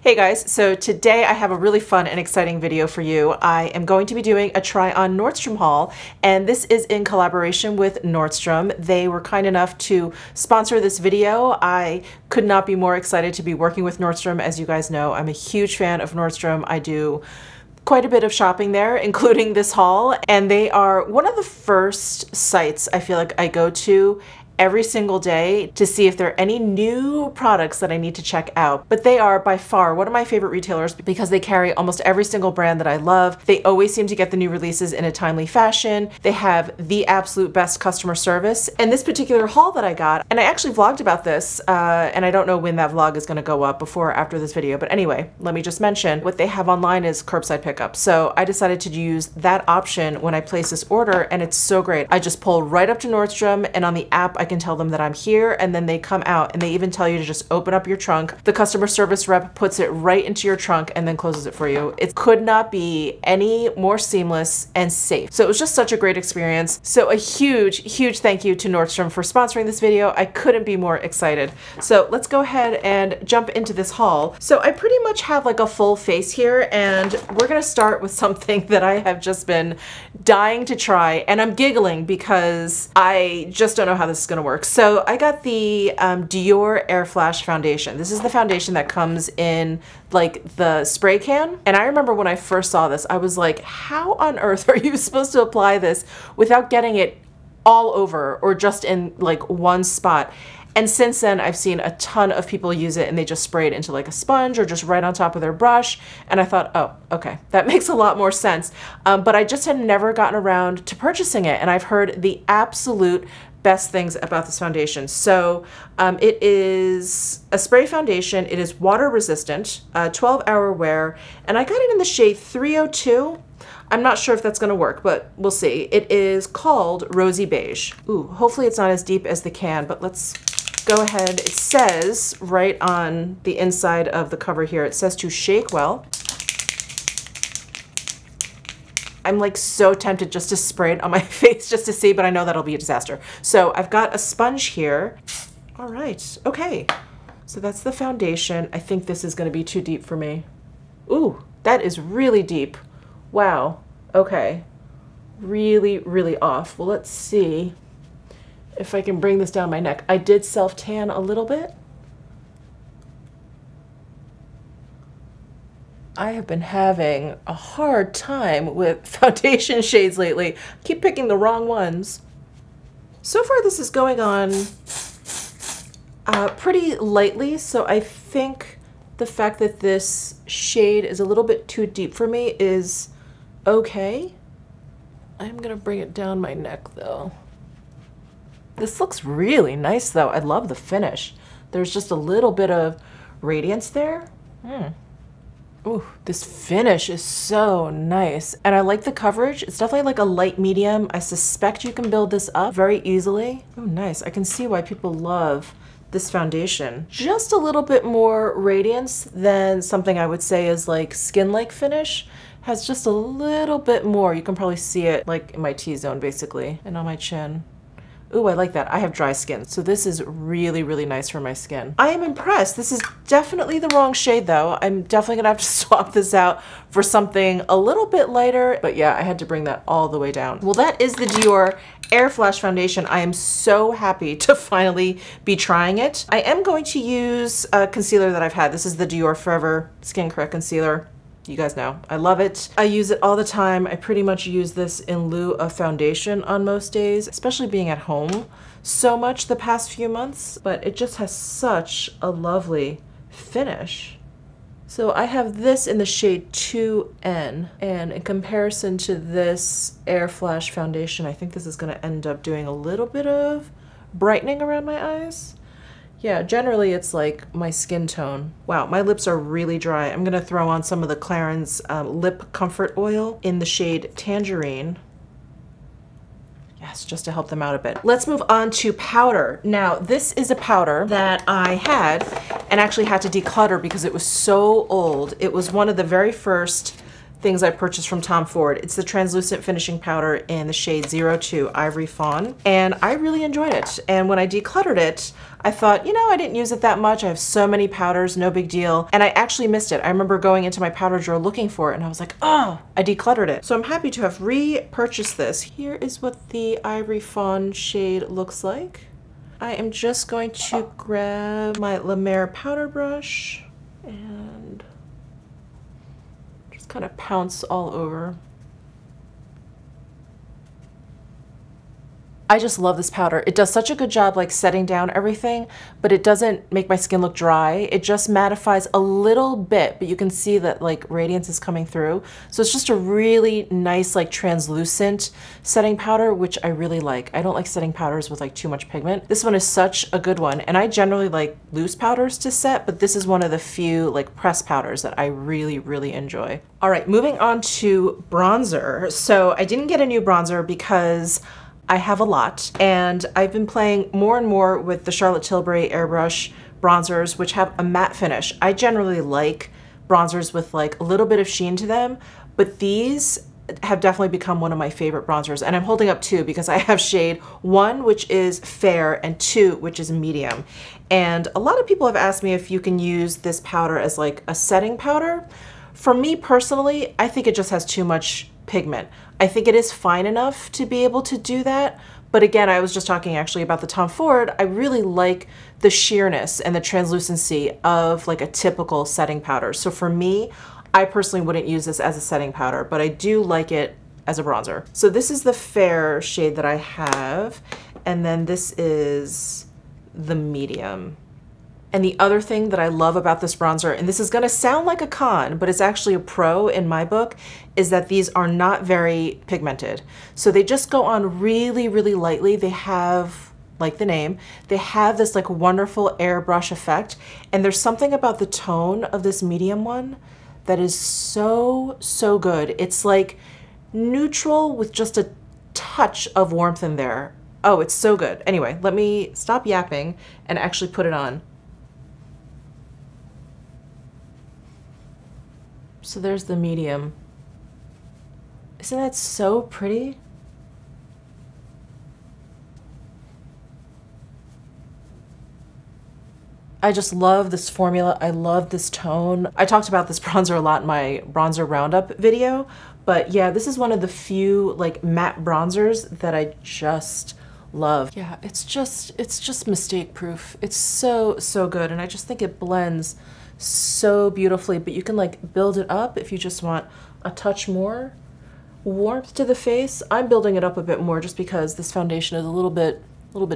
Hey guys, so today I have a really fun and exciting video for you. I am going to be doing a try on Nordstrom haul, and this is in collaboration with Nordstrom. They were kind enough to sponsor this video. I could not be more excited to be working with Nordstrom. As you guys know, I'm a huge fan of Nordstrom. I do quite a bit of shopping there, including this haul, and they are one of the first sites I feel like I go to every single day to see if there are any new products that I need to check out. But they are by far one of my favorite retailers because they carry almost every single brand that I love. They always seem to get the new releases in a timely fashion. They have the absolute best customer service. And this particular haul that I got, and I actually vlogged about this, and I don't know when that vlog is gonna go up, before or after this video, but anyway, let me just mention what they have online is curbside pickup. So I decided to use that option when I place this order, and it's so great. I just pull right up to Nordstrom, and on the app I can tell them that I'm here, and then they come out and they even tell you to just open up your trunk. The customer service rep puts it right into your trunk and then closes it for you. It could not be any more seamless and safe. So it was just such a great experience. So a huge thank you to Nordstrom for sponsoring this video. I couldn't be more excited. So let's go ahead and jump into this haul. So I pretty much have like a full face here, and we're gonna start with something that I have just been dying to try, and I'm giggling because I just don't know how this is gonna work. So I got the Dior Airflash foundation. This is the foundation that comes in like the spray can. And I remember when I first saw this, I was like, how on earth are you supposed to apply this without getting it all over or just in like one spot? And since then, I've seen a ton of people use it and they just spray it into like a sponge or just right on top of their brush. And I thought, oh, okay, that makes a lot more sense. But I just had never gotten around to purchasing it. And I've heard the absolute best things about this foundation. So it is a spray foundation. It is water resistant, 12-hour wear, and I got it in the shade 302. I'm not sure if that's gonna work, but we'll see. It is called Rosy Beige. Ooh, hopefully it's not as deep as the can, but let's go ahead. It says right on the inside of the cover here, it says to shake well. I'm like so tempted just to spray it on my face just to see, but I know that'll be a disaster. So I've got a sponge here. All right, okay. So that's the foundation. I think this is gonna be too deep for me. Ooh, that is really deep. Wow, okay. Really off. Well, let's see if I can bring this down my neck. I did self-tan a little bit. I have been having a hard time with foundation shades lately. I keep picking the wrong ones. So far this is going on pretty lightly, so I think the fact that this shade is a little bit too deep for me is okay. I'm gonna bring it down my neck though. This looks really nice though. I love the finish. There's just a little bit of radiance there. Ooh, this finish is so nice. And I like the coverage. It's definitely like a light medium. I suspect you can build this up very easily. Oh, nice. I can see why people love this foundation. Just a little bit more radiance than something I would say is like skin-like finish. Has just a little bit more. You can probably see it like in my T-zone basically, and on my chin. Ooh, I like that. I have dry skin, so this is really nice for my skin. I am impressed. This is definitely the wrong shade though. I'm definitely gonna have to swap this out for something a little bit lighter, but yeah, I had to bring that all the way down. Well, that is the Dior Airflash foundation. I am so happy to finally be trying it. I am going to use a concealer that I've had. This is the Dior Forever Skin Correct Concealer. You guys know, I love it. I use it all the time. I pretty much use this in lieu of foundation on most days, especially being at home so much the past few months, but it just has such a lovely finish. So I have this in the shade 2N, and in comparison to this Airflash foundation, I think this is gonna end up doing a little bit of brightening around my eyes. Yeah, generally it's like my skin tone. Wow, my lips are really dry. I'm gonna throw on some of the Clarins Lip Comfort Oil in the shade Tangerine. Yes, just to help them out a bit. Let's move on to powder. Now, this is a powder that I had and actually had to declutter because it was so old. It was one of the very first things I purchased from Tom Ford. It's the translucent finishing powder in the shade 02 Ivory Fawn, and I really enjoyed it. And when I decluttered it, I thought, you know, I didn't use it that much. I have so many powders, no big deal. And I actually missed it. I remember going into my powder drawer looking for it, and I was like, oh, I decluttered it. So I'm happy to have repurchased this. Here is what the Ivory Fawn shade looks like. I am just going to grab my La Mer powder brush and kind of pounce all over. I just love this powder. It does such a good job like setting down everything, but it doesn't make my skin look dry. It just mattifies a little bit, but you can see that like radiance is coming through. So it's just a really nice like translucent setting powder, which I really like. I don't like setting powders with like too much pigment. This one is such a good one. And I generally like loose powders to set, but this is one of the few like pressed powders that I really, really enjoy. All right, moving on to bronzer. So I didn't get a new bronzer because I have a lot, and I've been playing more and more with the Charlotte Tilbury Airbrush bronzers, which have a matte finish. I generally like bronzers with like a little bit of sheen to them, but these have definitely become one of my favorite bronzers. And I'm holding up two because I have shade 1, which is fair, and 2, which is medium. And a lot of people have asked me if you can use this powder as like a setting powder. For me personally, I think it just has too much pigment. I think it is fine enough to be able to do that. But again, I was just talking actually about the Tom Ford. I really like the sheerness and the translucency of like a typical setting powder. So for me, I personally wouldn't use this as a setting powder, but I do like it as a bronzer. So this is the fair shade that I have. And then this is the medium. And the other thing that I love about this bronzer, and this is gonna sound like a con, but it's actually a pro in my book, is that these are not very pigmented. So they just go on really, really lightly. They have, like the name, they have this like wonderful airbrush effect. And there's something about the tone of this medium one that is so, so good. It's like neutral with just a touch of warmth in there. Oh, it's so good. Anyway, let me stop yapping and actually put it on. So there's the medium. Isn't that so pretty? I just love this formula. I love this tone. I talked about this bronzer a lot in my bronzer roundup video, but yeah, this is one of the few like matte bronzers that I just love. Yeah, it's just mistake proof. It's so, so good. And I just think it blends so beautifully, but you can like build it up if you just want a touch more warmth to the face. I'm building it up a bit more just because this foundation is a little bit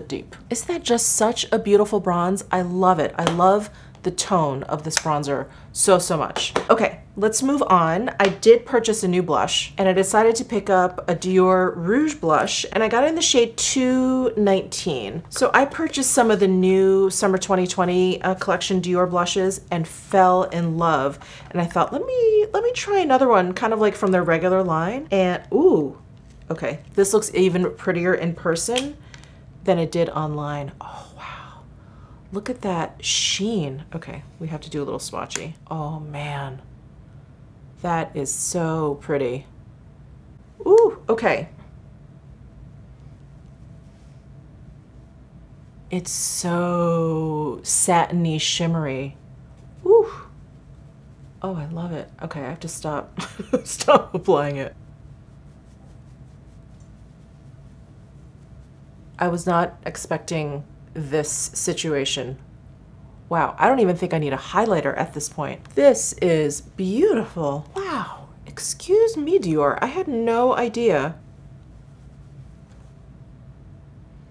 deep. Isn't that just such a beautiful bronze? I love it. I love the tone of this bronzer so, so much. Okay, let's move on. I did purchase a new blush, and I decided to pick up a Dior Rouge blush, and I got it in the shade 219. So I purchased some of the new summer 2020 collection Dior blushes and fell in love. And I thought, let me try another one, kind of like from their regular line. And ooh, okay, this looks even prettier in person than it did online. Oh, wow. Look at that sheen. Okay, we have to do a little swatchy. Oh man, that is so pretty. Ooh, okay. It's so satiny, shimmery. Ooh. Oh, I love it. Okay, I have to stop, stop applying it. I was not expecting this situation. Wow, I don't even think I need a highlighter at this point. This is beautiful. Wow, excuse me, Dior. I had no idea.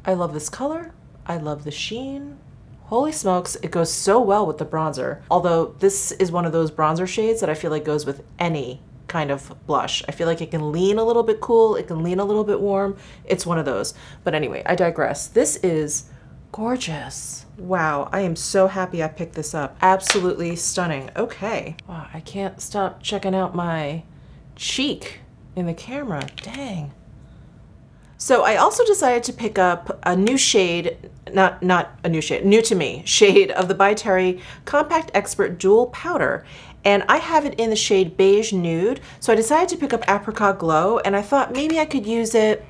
I love this color. I love the sheen. Holy smokes, it goes so well with the bronzer. Although this is one of those bronzer shades that I feel like goes with any kind of blush. I feel like it can lean a little bit cool, it can lean a little bit warm. It's one of those. But anyway, I digress. This is gorgeous. Wow, I am so happy I picked this up. Absolutely stunning. Okay. Wow, I can't stop checking out my cheek in the camera. Dang. So I also decided to pick up a new shade, not a new shade, new to me, shade of the By Terry Compact Expert Dual Powder. And I have it in the shade Beige Nude. So I decided to pick up Apricot Glow, and I thought maybe I could use it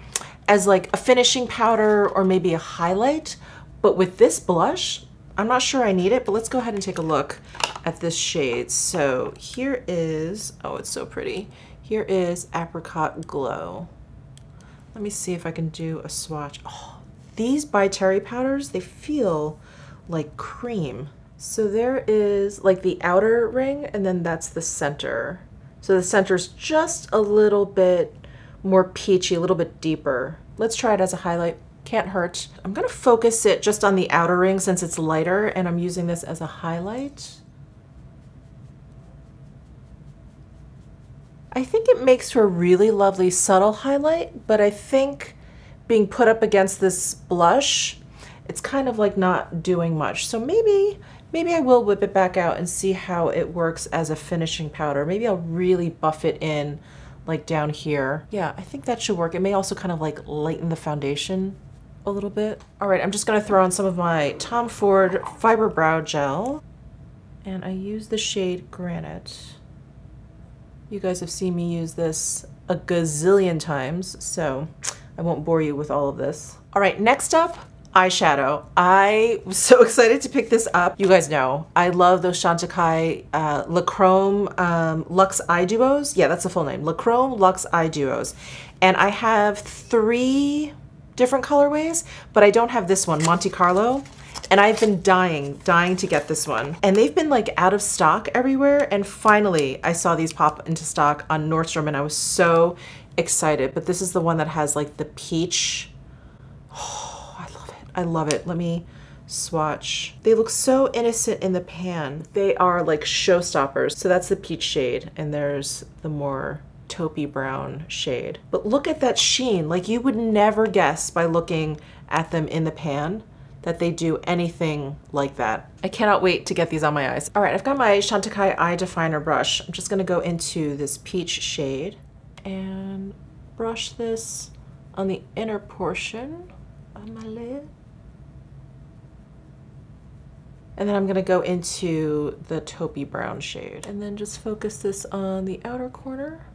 as like a finishing powder or maybe a highlight. But with this blush, I'm not sure I need it, but let's go ahead and take a look at this shade. So here is, oh, it's so pretty. Here is Apricot Glow. Let me see if I can do a swatch. Oh, these By Terry powders, they feel like cream. So there is like the outer ring, and then that's the center. So the center's just a little bit more peachy, a little bit deeper. Let's try it as a highlight. Can't hurt. I'm gonna focus it just on the outer ring since it's lighter, and I'm using this as a highlight. I think it makes for a really lovely subtle highlight, but I think being put up against this blush, it's kind of like not doing much. So maybe I will whip it back out and see how it works as a finishing powder. Maybe I'll really buff it in like down here. Yeah, I think that should work. It may also kind of like lighten the foundation a little bit. All right, I'm just gonna throw on some of my Tom Ford Fiber Brow Gel, and I use the shade Granite. You guys have seen me use this a gazillion times, so I won't bore you with all of this. All right, next up, eyeshadow. I was so excited to pick this up. You guys know, I love those Chantecaille La Chrome Luxe Eye Duos. Yeah, that's the full name, La Chrome Luxe Eye Duos. And I have 3 different colorways, but I don't have this one, Monte Carlo. And I've been dying to get this one. And they've been like out of stock everywhere. And finally I saw these pop into stock on Nordstrom, and I was so excited. But this is the one that has like the peach. Oh, I love it. I love it. Let me swatch. They look so innocent in the pan. They are like showstoppers. So that's the peach shade, and there's the more taupey brown shade. But look at that sheen. Like you would never guess by looking at them in the pan that they do anything like that. I cannot wait to get these on my eyes. All right, I've got my Chantecaille Eye Definer brush. I'm just gonna go into this peach shade and brush this on the inner portion of my lid. And then I'm gonna go into the taupey brown shade and then just focus this on the outer corner.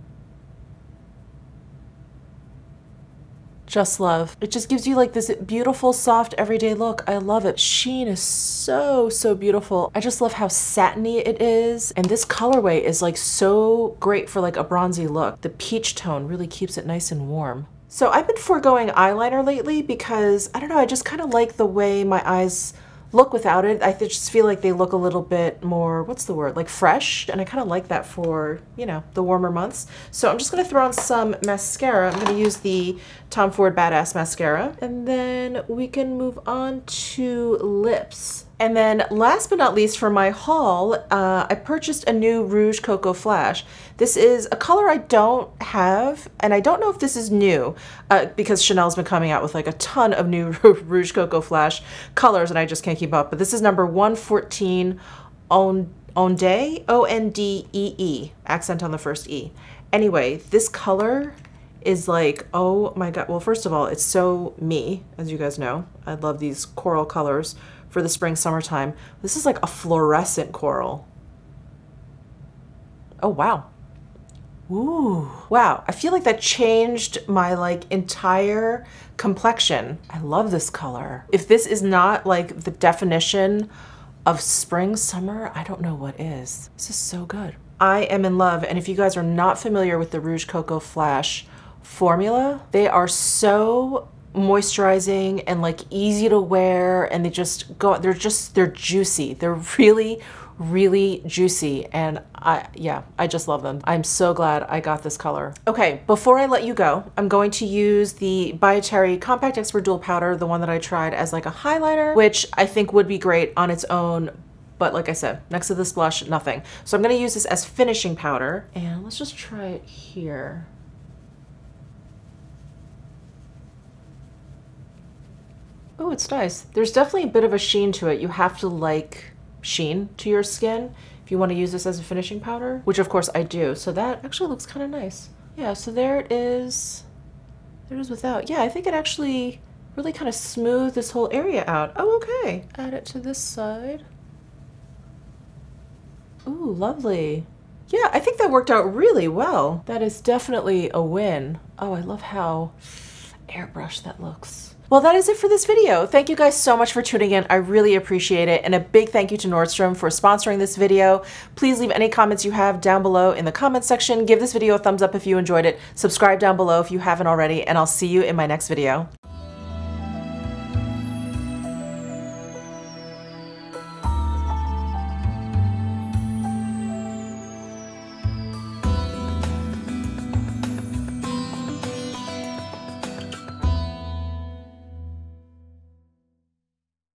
Just love. It just gives you like this beautiful, soft, everyday look. I love it. Sheen is so, so beautiful. I just love how satiny it is. And this colorway is like so great for like a bronzy look. The peach tone really keeps it nice and warm. So I've been foregoing eyeliner lately because, I don't know, I just kind of like the way my eyes look without it. I just feel like they look a little bit more, what's the word, like fresh. And I kind of like that for, you know, the warmer months. So I'm just going to throw on some mascara. I'm going to use the Tom Ford Badass Mascara. And then we can move on to lips. And then last but not least for my haul, I purchased a new Rouge Coco Flash. This is a color I don't have, and I don't know if this is new because Chanel's been coming out with like a ton of new Rouge Coco Flash colors and I just can't keep up. But this is number 114 Ondee, O-N-D-E-E, accent on the first E. Anyway, this color is like, oh my God. Well, first of all, it's so me, as you guys know. I love these coral colors for the spring, summertime. This is like a fluorescent coral. Oh, wow. Ooh, wow. I feel like that changed my like entire complexion. I love this color. If this is not like the definition of spring, summer, I don't know what is. This is so good. I am in love. And if you guys are not familiar with the Rouge Coco Flash formula, they are so moisturizing and like easy to wear, and they just go, they're juicy. They're really, really juicy, and I just love them. I'm so glad I got this color. Okay, before I let you go, I'm going to use the By Terry Compact Expert Dual Powder, the one that I tried as like a highlighter, which I think would be great on its own, but like I said, next to this blush, nothing. So I'm gonna use this as finishing powder, and let's just try it here. Oh, it's nice. There's definitely a bit of a sheen to it. You have to like sheen to your skin if you want to use this as a finishing powder, which of course I do. So that actually looks kind of nice. Yeah, so there it is. There it is without. Yeah, I think it actually really kind of smoothed this whole area out. Oh, okay. Add it to this side. Ooh, lovely. Yeah, I think that worked out really well. That is definitely a win. Oh, I love how airbrushed that looks. Well, that is it for this video. Thank you guys so much for tuning in. I really appreciate it. And a big thank you to Nordstrom for sponsoring this video. Please leave any comments you have down below in the comments section. Give this video a thumbs up if you enjoyed it. Subscribe down below if you haven't already, and I'll see you in my next video.